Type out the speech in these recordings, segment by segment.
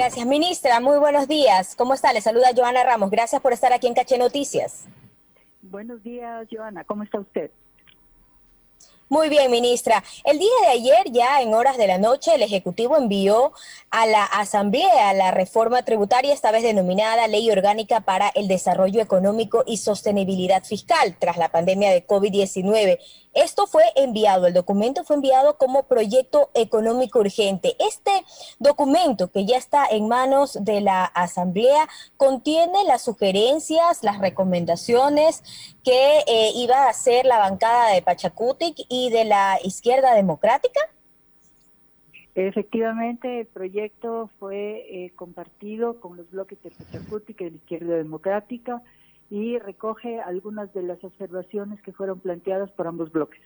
Gracias, ministra. Muy buenos días. ¿Cómo está? Le saluda Joana Ramos. Gracias por estar aquí en Caché Noticias. Buenos días, Joana. ¿Cómo está usted? Muy bien, ministra. El día de ayer, ya en horas de la noche, el Ejecutivo envió a la Asamblea la reforma tributaria, esta vez denominada Ley Orgánica para el Desarrollo Económico y Sostenibilidad Fiscal tras la pandemia de COVID-19. Esto fue enviado, el documento fue enviado como proyecto económico urgente. Este documento que ya está en manos de la Asamblea contiene las sugerencias, las recomendaciones que iba a hacer la bancada de Pachacutic y de la Izquierda Democrática. Efectivamente, el proyecto fue compartido con los bloques de Pachacutic y de la Izquierda Democrática y recoge algunas de las observaciones que fueron planteadas por ambos bloques.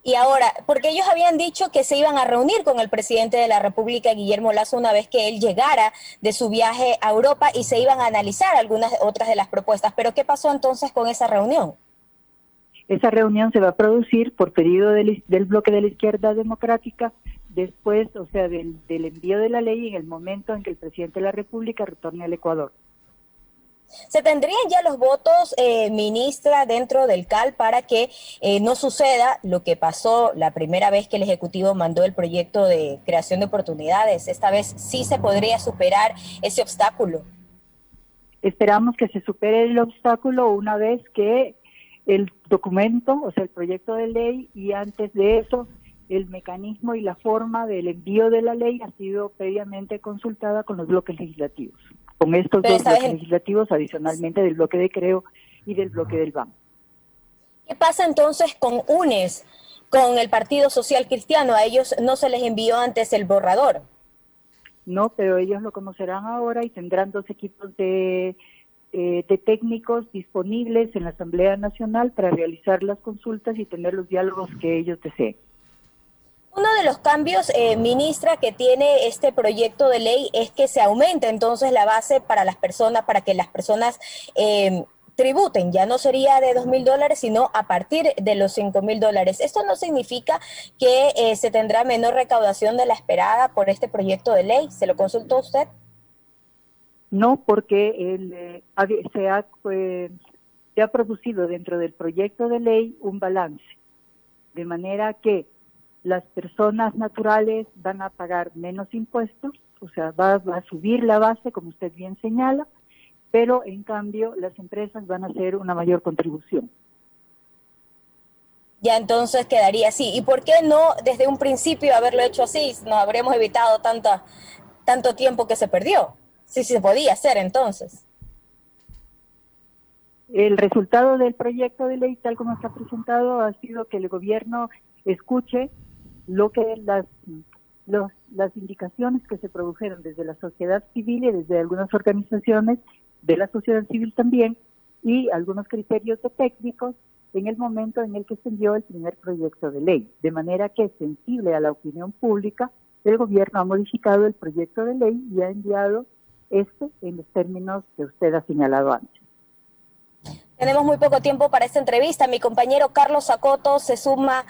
Y ahora, porque ellos habían dicho que se iban a reunir con el presidente de la República, Guillermo Lasso, una vez que él llegara de su viaje a Europa y se iban a analizar algunas otras de las propuestas. ¿Pero qué pasó entonces con esa reunión? Esa reunión se va a producir por pedido del bloque de la Izquierda Democrática, después, o sea, del envío de la ley en el momento en que el presidente de la República retorne al Ecuador. ¿Se tendrían ya los votos, ministra, dentro del CAL para que no suceda lo que pasó la primera vez que el Ejecutivo mandó el proyecto de creación de oportunidades? Esta vez sí se podría superar ese obstáculo. Esperamos que se supere el obstáculo una vez que el documento, o sea, el proyecto de ley, y antes de eso, el mecanismo y la forma del envío de la ley ha sido previamente consultada con los bloques legislativos. Con estos dos bloques legislativos, adicionalmente del bloque de Creo y del bloque del BAM. ¿Qué pasa entonces con UNES, con el Partido Social Cristiano? A ellos no se les envió antes el borrador. No, pero ellos lo conocerán ahora y tendrán dos equipos de técnicos disponibles en la Asamblea Nacional para realizar las consultas y tener los diálogos que ellos deseen. Uno de los cambios, ministra, que tiene este proyecto de ley es que se aumente entonces la base para las personas, para que las personas tributen. Ya no sería de $2,000, sino a partir de los $5,000. ¿Esto no significa que se tendrá menor recaudación de la esperada por este proyecto de ley? ¿Se lo consultó usted? No, porque se ha producido dentro del proyecto de ley un balance, de manera que las personas naturales van a pagar menos impuestos, o sea, va a subir la base, como usted bien señala, pero en cambio las empresas van a hacer una mayor contribución. Ya entonces quedaría así. ¿Y por qué no desde un principio haberlo hecho así? Nos habríamos evitado tanto tiempo que se perdió. Sí, se podía hacer entonces. El resultado del proyecto de ley, tal como está presentado, ha sido que el gobierno escuche lo que las indicaciones que se produjeron desde la sociedad civil y desde algunas organizaciones de la sociedad civil también, y algunos criterios técnicos en el momento en el que se envió el primer proyecto de ley. De manera que, sensible a la opinión pública, el gobierno ha modificado el proyecto de ley y ha enviado en los términos que usted ha señalado antes. Tenemos muy poco tiempo para esta entrevista. Mi compañero Carlos Zacoto se suma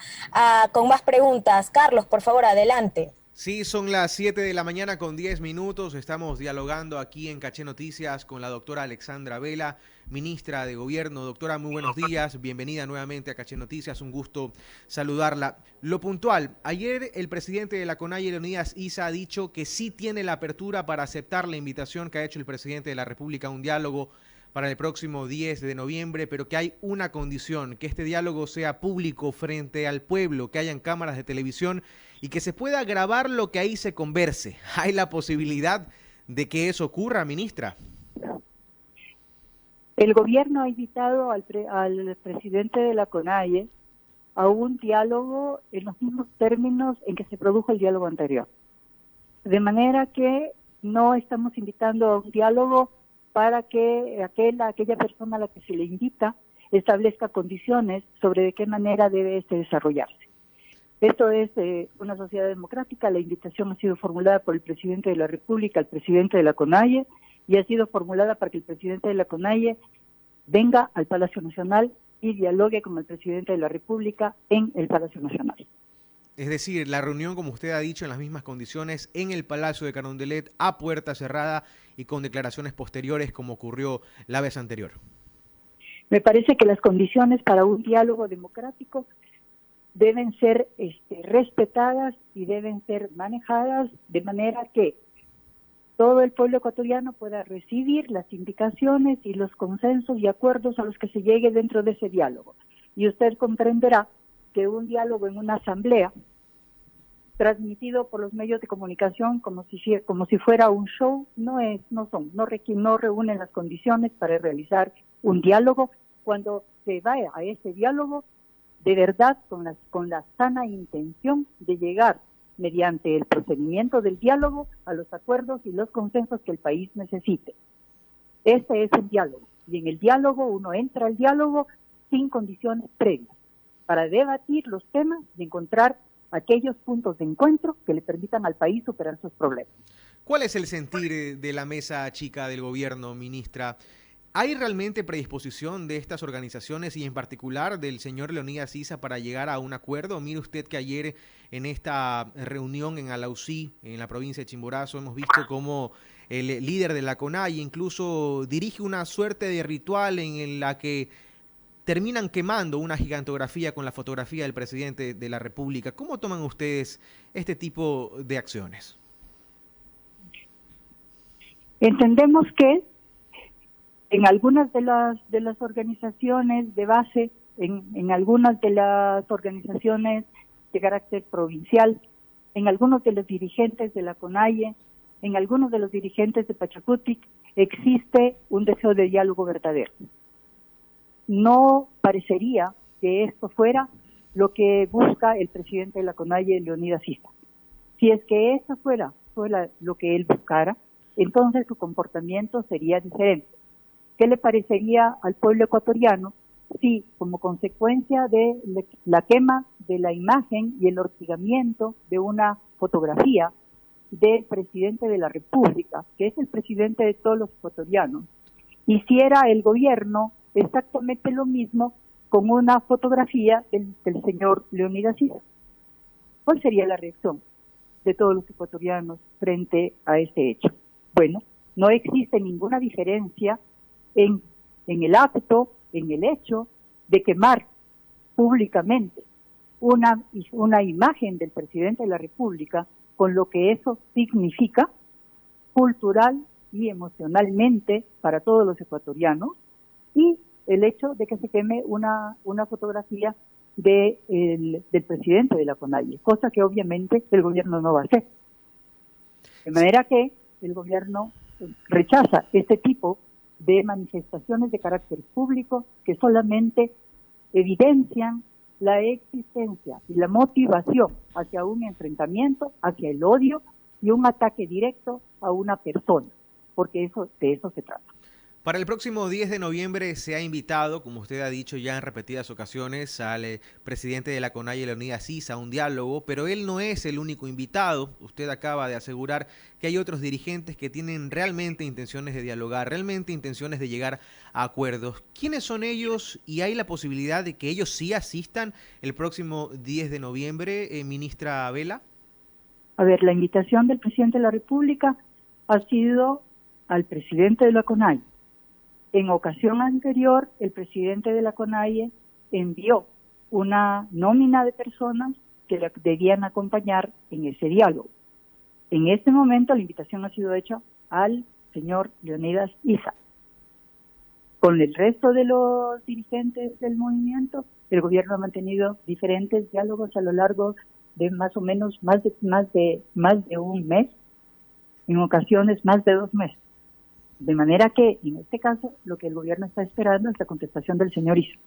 con más preguntas. Carlos, por favor, adelante. Sí, son las 7 de la mañana con 10 minutos. Estamos dialogando aquí en Caché Noticias con la doctora Alexandra Vela, ministra de Gobierno. Doctora, muy buenos días. Bienvenida nuevamente a Caché Noticias. Un gusto saludarla. Lo puntual, ayer el presidente de la CONAIE, Leonidas Issa, ha dicho que sí tiene la apertura para aceptar la invitación que ha hecho el presidente de la República a un diálogo para el próximo 10 de noviembre, pero que hay una condición, que este diálogo sea público frente al pueblo, que hayan cámaras de televisión y que se pueda grabar lo que ahí se converse. ¿Hay la posibilidad de que eso ocurra, ministra? El gobierno ha invitado al presidente de la CONAIE a un diálogo en los mismos términos en que se produjo el diálogo anterior. De manera que no estamos invitando a un diálogo para que aquella persona a la que se le invita establezca condiciones sobre de qué manera debe desarrollarse. Esto es una sociedad democrática. La invitación ha sido formulada por el presidente de la República al presidente de la CONAIE y ha sido formulada para que el presidente de la CONAIE venga al Palacio Nacional y dialogue con el presidente de la República en el Palacio Nacional. Es decir, la reunión, como usted ha dicho, en las mismas condiciones en el Palacio de Carondelet, a puerta cerrada y con declaraciones posteriores como ocurrió la vez anterior. Me parece que las condiciones para un diálogo democrático deben ser respetadas y deben ser manejadas de manera que todo el pueblo ecuatoriano pueda recibir las indicaciones y los consensos y acuerdos a los que se llegue dentro de ese diálogo. Y usted comprenderá que un diálogo en una asamblea, transmitido por los medios de comunicación como si fuera un show, no reúnen las condiciones para realizar un diálogo cuando se vaya a ese diálogo de verdad con la sana intención de llegar mediante el procedimiento del diálogo a los acuerdos y los consensos que el país necesite. Ese es el diálogo. Y en el diálogo uno entra al diálogo sin condiciones previas para debatir los temas y encontrar aquellos puntos de encuentro que le permitan al país superar sus problemas. ¿Cuál es el sentir de la mesa chica del gobierno, ministra? ¿Hay realmente predisposición de estas organizaciones y en particular del señor Leonidas Issa para llegar a un acuerdo? Mire usted que ayer en esta reunión en Alausí, en la provincia de Chimborazo, hemos visto cómo el líder de la CONAIE incluso dirige una suerte de ritual en la que terminan quemando una gigantografía con la fotografía del presidente de la República. ¿Cómo toman ustedes este tipo de acciones? Entendemos que en algunas de las organizaciones de base, en algunas de las organizaciones de carácter provincial, en algunos de los dirigentes de la CONAIE, en algunos de los dirigentes de Pachacutic, existe un deseo de diálogo verdadero. No parecería que esto fuera lo que busca el presidente de la CONAIE, Leonidas Issa. Si es que eso fuera lo que él buscara, entonces su comportamiento sería diferente. ¿Qué le parecería al pueblo ecuatoriano si, como consecuencia de la quema de la imagen y el hostigamiento de una fotografía del presidente de la República, que es el presidente de todos los ecuatorianos, hiciera el gobierno exactamente lo mismo con una fotografía del señor Leonidas Issa? ¿Cuál sería la reacción de todos los ecuatorianos frente a este hecho? Bueno, no existe ninguna diferencia en el acto, en el hecho de quemar públicamente una imagen del presidente de la República, con lo que eso significa cultural y emocionalmente para todos los ecuatorianos, y el hecho de que se queme una fotografía del presidente de la CONAIE, cosa que obviamente el gobierno no va a hacer. De manera que el gobierno rechaza este tipo de manifestaciones de carácter público que solamente evidencian la existencia y la motivación hacia un enfrentamiento, hacia el odio y un ataque directo a una persona, porque de eso se trata. Para el próximo 10 de noviembre se ha invitado, como usted ha dicho ya en repetidas ocasiones, al presidente de la CONAIE, Leonidas Issa, a un diálogo, pero él no es el único invitado. Usted acaba de asegurar que hay otros dirigentes que tienen realmente intenciones de dialogar, realmente intenciones de llegar a acuerdos. ¿Quiénes son ellos y hay la posibilidad de que ellos sí asistan el próximo 10 de noviembre, ministra Vela? A ver, la invitación del presidente de la República ha sido al presidente de la CONAIE. En ocasión anterior, el presidente de la CONAIE envió una nómina de personas que le debían acompañar en ese diálogo. En este momento, la invitación ha sido hecha al señor Leonidas Issa. Con el resto de los dirigentes del movimiento, el gobierno ha mantenido diferentes diálogos a lo largo de más o menos más de un mes, en ocasiones más de 2 meses. De manera que, en este caso, lo que el gobierno está esperando es la contestación del señor Issa.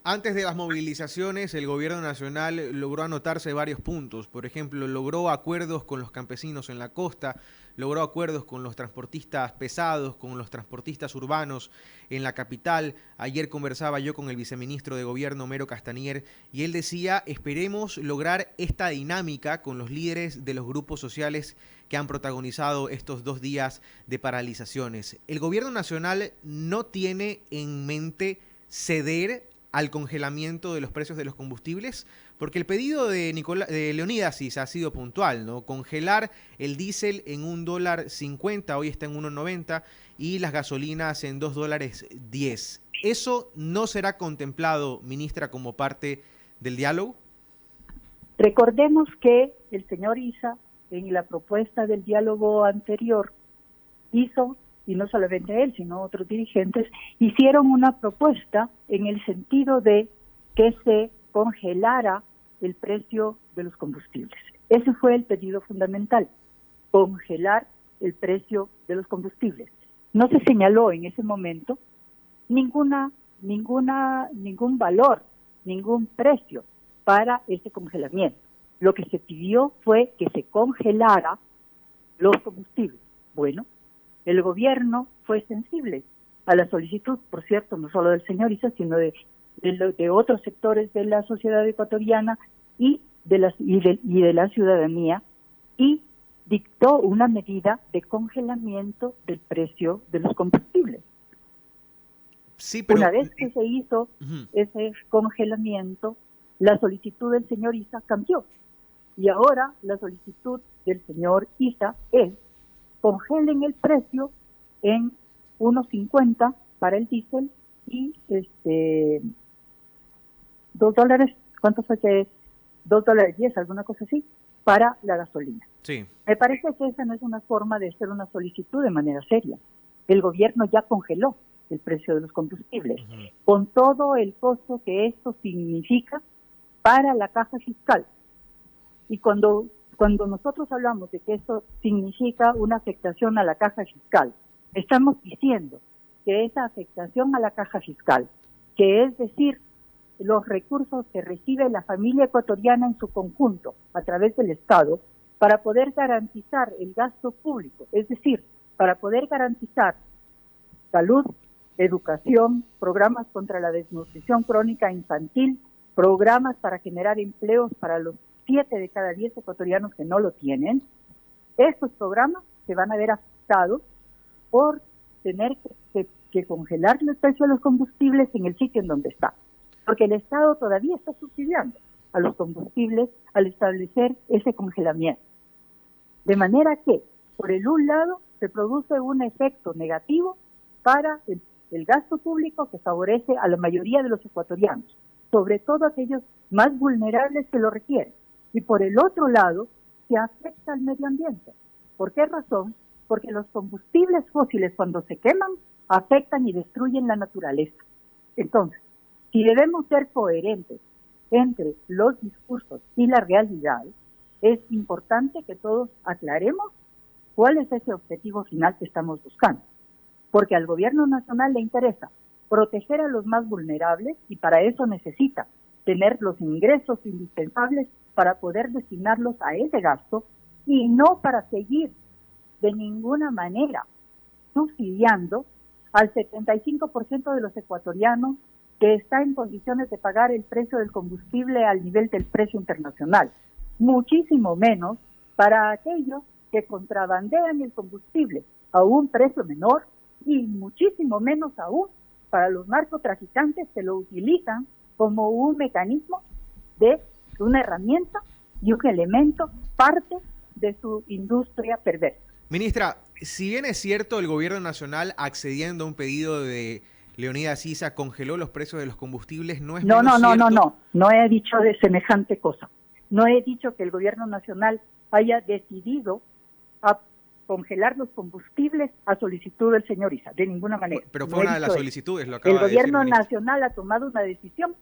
Antes de las movilizaciones, el gobierno nacional logró anotarse varios puntos. Por ejemplo, logró acuerdos con los campesinos en la costa, logró acuerdos con los transportistas pesados, con los transportistas urbanos en la capital. Ayer conversaba yo con el viceministro de Gobierno, Mero Castanier, y él decía, esperemos lograr esta dinámica con los líderes de los grupos sociales que han protagonizado estos 2 días de paralizaciones. El gobierno nacional no tiene en mente ceder al congelamiento de los precios de los combustibles, Porque el pedido de Leonidas Issa ha sido puntual, ¿no? Congelar el diésel en $1.50, hoy está en 1.90, y las gasolinas en $2.10. ¿Eso no será contemplado, ministra, como parte del diálogo? Recordemos que el señor Issa, en la propuesta del diálogo anterior, hizo, y no solamente él, sino otros dirigentes, hicieron una propuesta en el sentido de que se congelara el precio de los combustibles. Ese fue el pedido fundamental, congelar el precio de los combustibles. No se señaló en ese momento ningún valor, ningún precio para ese congelamiento. Lo que se pidió fue que se congelara los combustibles. Bueno, el gobierno fue sensible a la solicitud, por cierto, no solo del señor Issa, sino de otros sectores de la sociedad ecuatoriana y de la ciudadanía, y dictó una medida de congelamiento del precio de los combustibles. Sí, pero... Una vez que se hizo ese congelamiento, la solicitud del señor Issa cambió. Y ahora la solicitud del señor Issa es: congelen el precio en 1.50 para el diésel y $2, ¿cuánto fue que? $2.10, alguna cosa así, para la gasolina. Sí. Me parece que esa no es una forma de hacer una solicitud de manera seria. El gobierno ya congeló el precio de los combustibles, con todo el costo que esto significa para la caja fiscal. Y cuando nosotros hablamos de que esto significa una afectación a la caja fiscal, estamos diciendo que esa afectación a la caja fiscal, que es decir, los recursos que recibe la familia ecuatoriana en su conjunto a través del Estado para poder garantizar el gasto público, es decir, para poder garantizar salud, educación, programas contra la desnutrición crónica infantil, programas para generar empleos para los 7 de cada 10 ecuatorianos que no lo tienen. Estos programas se van a ver afectados por tener que congelar el precio de los combustibles en el sitio en donde está, porque el Estado todavía está subsidiando a los combustibles al establecer ese congelamiento. De manera que, por el un lado, se produce un efecto negativo para el gasto público que favorece a la mayoría de los ecuatorianos, sobre todo aquellos más vulnerables que lo requieren. Y por el otro lado, se afecta al medio ambiente. ¿Por qué razón? Porque los combustibles fósiles, cuando se queman, afectan y destruyen la naturaleza. Entonces, si debemos ser coherentes entre los discursos y la realidad, es importante que todos aclaremos cuál es ese objetivo final que estamos buscando. Porque al gobierno nacional le interesa proteger a los más vulnerables y para eso necesita tener los ingresos indispensables para poder destinarlos a ese gasto y no para seguir de ninguna manera subsidiando al 75% de los ecuatorianos que está en condiciones de pagar el precio del combustible al nivel del precio internacional. Muchísimo menos para aquellos que contrabandean el combustible a un precio menor y muchísimo menos aún para los narcotraficantes que lo utilizan como un mecanismo de una herramienta y un elemento parte de su industria perversa. Ministra, si bien es cierto el gobierno nacional accediendo a un pedido de Leonidas Issa congeló los precios de los combustibles, no es menos cierto... No he dicho de semejante cosa. No he dicho que el gobierno nacional haya decidido a congelar los combustibles a solicitud del señor Issa, de ninguna manera. Pero fue una de las solicitudes, lo acaba de decir. El gobierno nacional ha tomado una decisión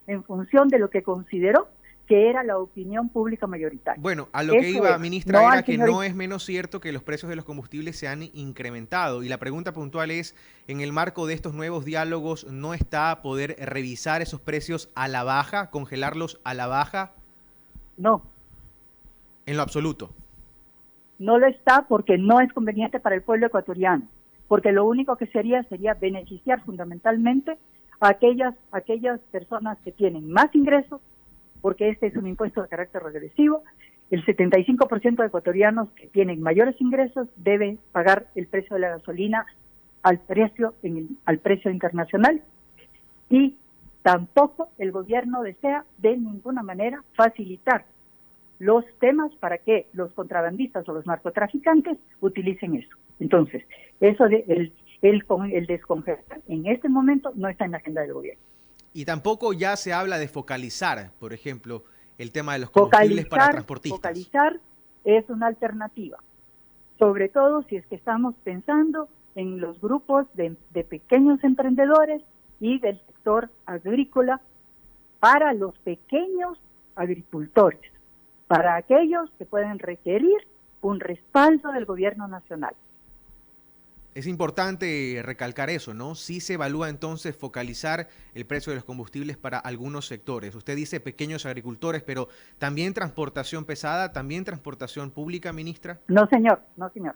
en función de lo que consideró que era la opinión pública mayoritaria. Bueno, a lo que iba, ministra, era que no es menos cierto que los precios de los combustibles se han incrementado. Y la pregunta puntual es, en el marco de estos nuevos diálogos, ¿no está a poder revisar esos precios a la baja, congelarlos a la baja? No. En lo absoluto. No lo está porque no es conveniente para el pueblo ecuatoriano, porque lo único que sería beneficiar fundamentalmente a aquellas personas que tienen más ingresos, porque este es un impuesto de carácter regresivo. El 75% de ecuatorianos que tienen mayores ingresos deben pagar el precio de la gasolina al precio internacional, y Tampoco el gobierno desea de ninguna manera facilitar los temas para que los contrabandistas o los narcotraficantes utilicen eso. Entonces, eso de el descongestar en este momento no está en la agenda del gobierno. Y tampoco ya se habla de focalizar, por ejemplo, el tema de los combustibles para transportistas. Focalizar es una alternativa, sobre todo si es que estamos pensando en los grupos de pequeños emprendedores y del sector agrícola, para los pequeños agricultores, para aquellos que pueden requerir un respaldo del gobierno nacional. Es importante recalcar eso, ¿no? Sí se evalúa entonces focalizar el precio de los combustibles para algunos sectores. Usted dice pequeños agricultores, pero ¿también transportación pesada, también transportación pública, ministra? No, señor, no, señor.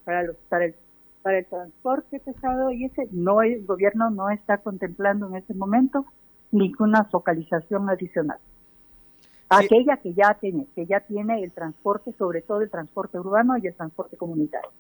Para el transporte pesado y ese, no, el gobierno no está contemplando en este momento ninguna focalización adicional. Sí. Aquella que ya tiene el transporte, sobre todo el transporte urbano y el transporte comunitario.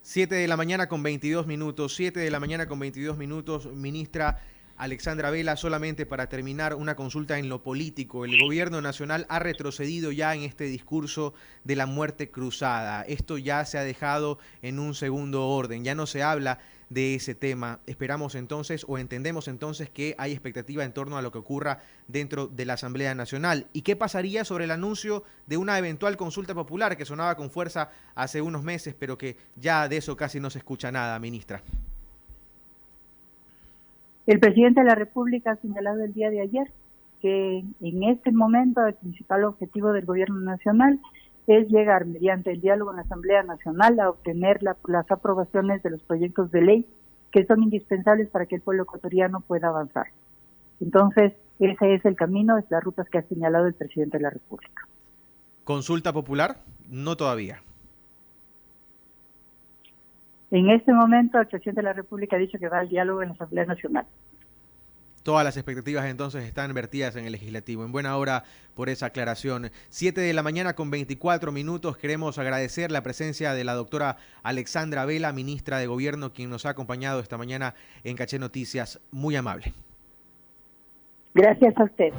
7 de la mañana con 22 minutos, 7 de la mañana con 22 minutos, ministra Alexandra Vela, solamente para terminar una consulta en lo político. El gobierno nacional ha retrocedido ya en este discurso de la muerte cruzada. Esto ya se ha dejado en un segundo orden, ya no se habla de ese tema. Esperamos entonces o entendemos entonces que hay expectativa en torno a lo que ocurra dentro de la Asamblea Nacional. ¿Y qué pasaría sobre el anuncio de una eventual consulta popular que sonaba con fuerza hace unos meses, pero que ya de eso casi no se escucha nada, ministra? El presidente de la República ha señalado el día de ayer que en este momento el principal objetivo del gobierno nacional es llegar mediante el diálogo en la Asamblea Nacional a obtener las aprobaciones de los proyectos de ley que son indispensables para que el pueblo ecuatoriano pueda avanzar. Entonces, ese es el camino, es las rutas que ha señalado el presidente de la República. ¿Consulta popular? No todavía. En este momento el presidente de la República ha dicho que va al diálogo en la Asamblea Nacional. Todas las expectativas entonces están vertidas en el legislativo. En buena hora por esa aclaración. 7 de la mañana con 24 minutos. Queremos agradecer la presencia de la doctora Alexandra Vela, ministra de Gobierno, quien nos ha acompañado esta mañana en Caché Noticias. Muy amable. Gracias a usted.